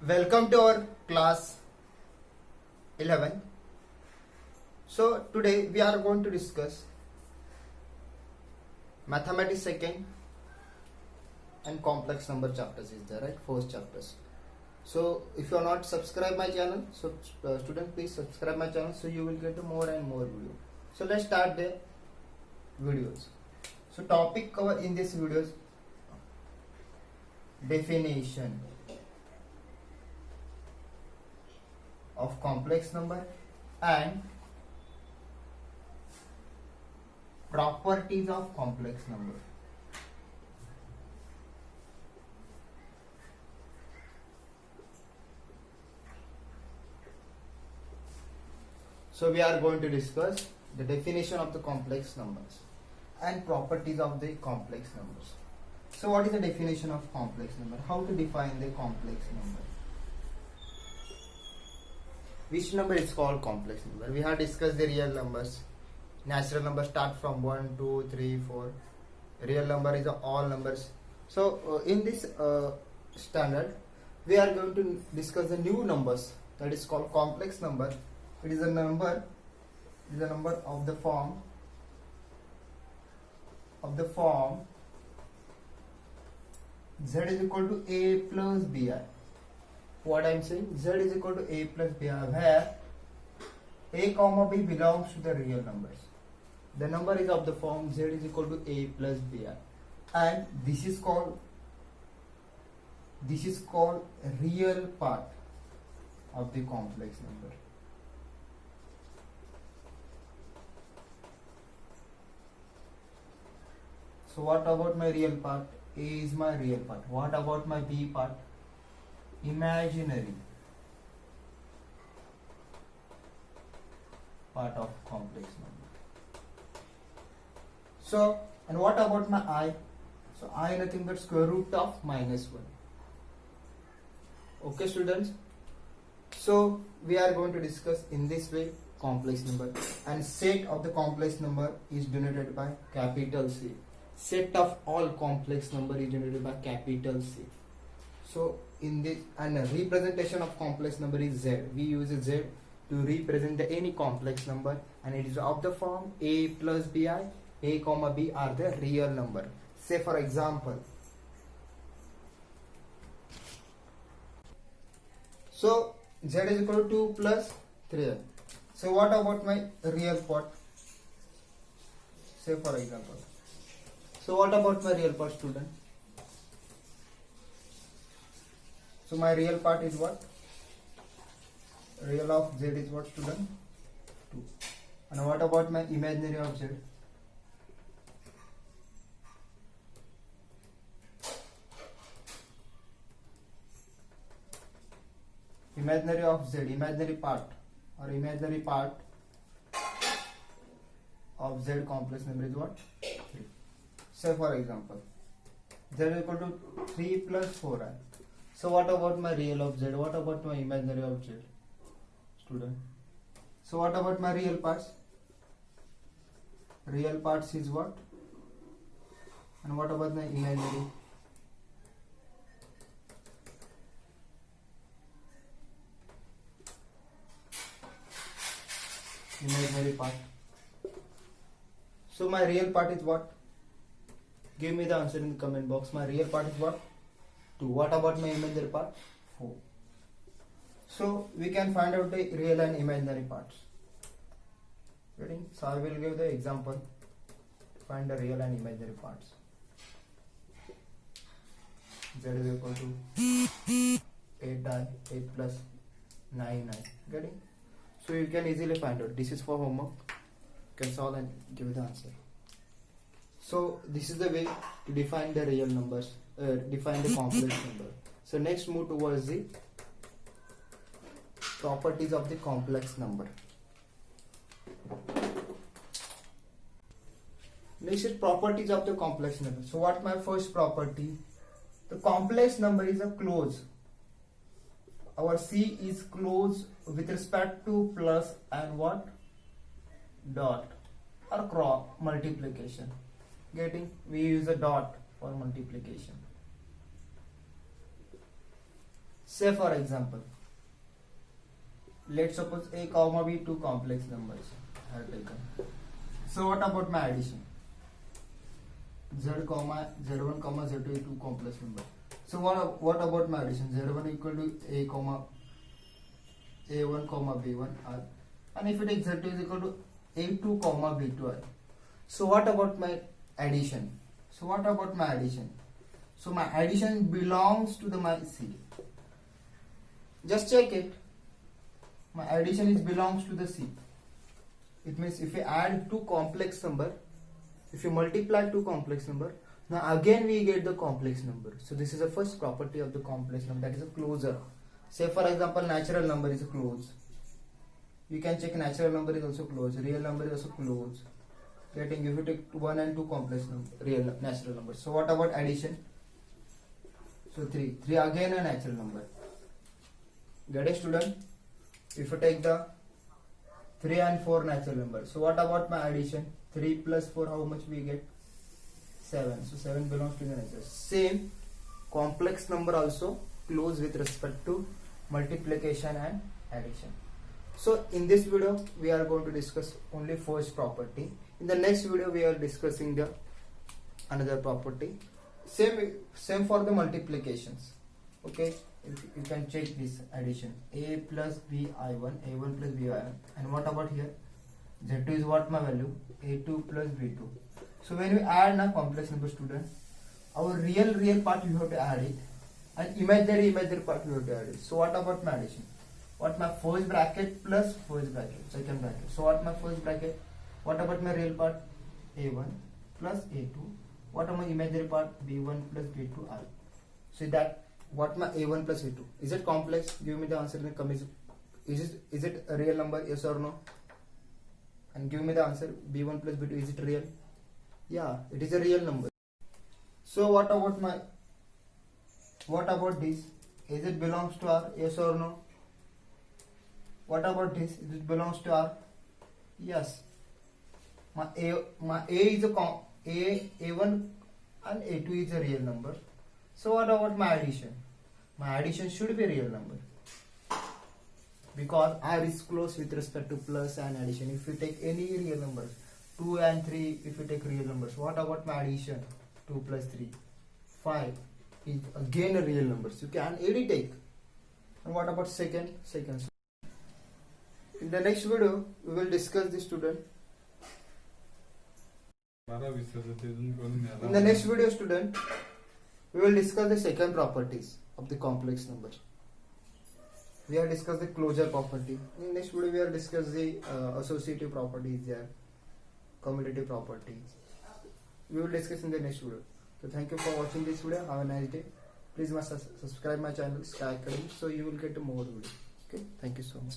Welcome to our class 11. So today we are going to discuss mathematics second and complex number chapters is there, right? First chapters. So if you are not subscribe my channel, so student please subscribe my channel so you will get more and more video. So let's start the videos. So topic cover in this videos: definition of complex number and properties of complex number. So we are going to discuss the definition of the complex numbers and properties of the complex numbers. So what is the definition of complex number? How to define the complex number? Which number is called complex number? We have discussed the real numbers. Natural numbers start from 1, 2, 3, 4. Real number is all numbers. So in this standard, we are going to discuss the new numbers that is called complex number. It is a number. It is a number of the form z is equal to a plus bi. What I am saying, z is equal to a plus bi, where a comma b belongs to the real numbers. The number is of the form z is equal to a plus bi, and this is called real part of the complex number. So what about my real part? A is my real part. What about my b part? Imaginary part of complex number. So, and what about my I? So I nothing but square root of minus 1. Okay students, so we are going to discuss in this way complex number, and set of the complex number is denoted by capital C. Set of all complex number is denoted by capital C. So in this, and a representation of complex number is z. We use a z to represent any complex number, and it is of the form a plus bi. A comma b are the real number. Say for example, so z is equal to 2 plus 3. So what about my real part? Say for example, so what about my real part, student? So my real part is what? Real of z is what, student? 2. And what about my imaginary of z? Imaginary of z, imaginary part of z complex number is what? 3. Say for example, z is equal to 3 plus 4i. So what about my real of z? What about my imaginary of z, student? So what about my real parts? Real parts is what? And what about my imaginary? Imaginary part. So my real part is what? Give me the answer in the comment box. My real part is what? 2. What about my imaginary part? 4. So we can find out the real and imaginary parts. Ready? So I will give the example. Find the real and imaginary parts. Z is equal to 8 plus 9i. Getting? So you can easily find out. This is for homework. You can solve and give the answer. So this is the way to define the real numbers, define the complex number. So next move towards the properties of the complex number. Next is properties of the complex number. So what my first property? The complex number is a close. Our C is close with respect to plus and what? Dot or cross multiplication. Getting? We use a dot for multiplication. Say for example, let's suppose a comma b two complex numbers I have taken. So what about my addition? Z1 comma Z2 is two complex number. So what about my addition? Z1 equal to a comma a1 comma b1 r, and if you take Z2 is equal to a2 comma b2 r. So what about my addition? So my addition belongs to my C. Just check it. My addition belongs to the C. It means if you add two complex number, if you multiply two complex number, now again we get the complex number. So this is the first property of the complex number, that is a closure. Say for example, natural number is a close. You can check natural number is also close, real number is also close. Getting if you take 1 and 2 complex number, real natural number. So what about addition? So 3 again a natural number. Get it, student? If you take the 3 and 4 natural number, so what about my addition? 3 plus 4, how much we get? 7. So 7 belongs to the natural. Same complex number also close with respect to multiplication and addition. So in this video we are going to discuss only first property. In the next video we are discussing the another property. Same for the multiplications. Okay, you can check this addition. A plus b I1, A1 plus b I1, and what about here? Z2 is what my value? A2 plus b2. So when we add now complex number, student, our real part you have to add it, and imaginary part you have to add it. So what about my addition? What my first bracket plus first bracket, second bracket. So what my first bracket? What about my real part? A1 plus A2. What are my imaginary part? B1 plus B2 R. So that what my A1 plus A2. Is it complex? Give me the answer in the comments. Is it a real number? Yes or no? And give me the answer. B1 plus B2, is it real? Yeah, it is a real number. So what about this? Is it belongs to R? Yes or no? What about this? Is it belongs to R? Yes. My A is A1 and A2 is a real number. So what about my addition? My addition should be a real number, because R is close with respect to plus and addition. If you take any real numbers, 2 and 3, if you take real numbers, what about my addition? 2 plus 3, 5 is again a real number. So you can edit take. And what about second? In the next video, we will discuss this, student. In the next video, student, we will discuss the second properties of the complex number. We have discussed the closure property. In the next video, we will discuss the associative properties there, commutative properties. We will discuss in the next video. So thank you for watching this video. Have a nice day. Please subscribe my channel Sky Academy, so you will get more videos. Okay, thank you so much.